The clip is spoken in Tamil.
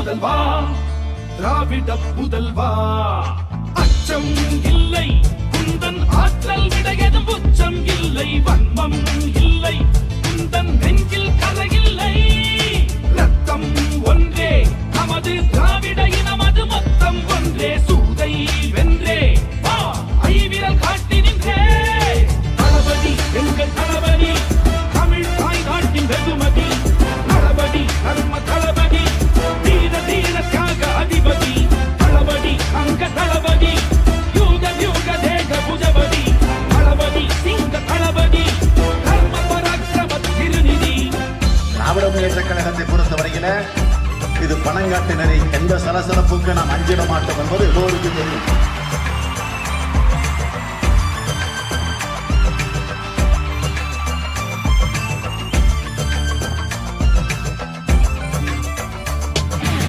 முதல்வா திராவிட புதல்வா. அச்சம் இல்லை குந்தன் ஆற்றல் விடையதும் உச்சம் இல்லை, வன்மம் இல்லை குந்தன் நெஞ்சில் கரையில்லை. ரத்தம் ஒன்றே நமது திராவிட இனமது மொத்தம் ஒன்றே, சூதை வென்றே ஐவிரல் காட்டி நின்றே. தளபதி எங்கள் தளபதி, தமிழ் தாய் நாட்டின் வெகுமதி. தளபதி தர்ம தளபதி, தீர தீர தியாக அதிபதி. தளபதி அங்க தளபதி, யூக யூக தேக புஜபதி. தளபதி சிங்க தளபதி, தர்ம பராக்கிரம திருநிதி. திராவிட முன்னேற்ற கழகத்தை பொறுத்தவரையில இது பணங்காட்டு நெறி, எந்த சலசலப்புக்கு நாம் அஞ்சிட மாட்டோம் என்பது எல்லோருக்கும் தெரியும்.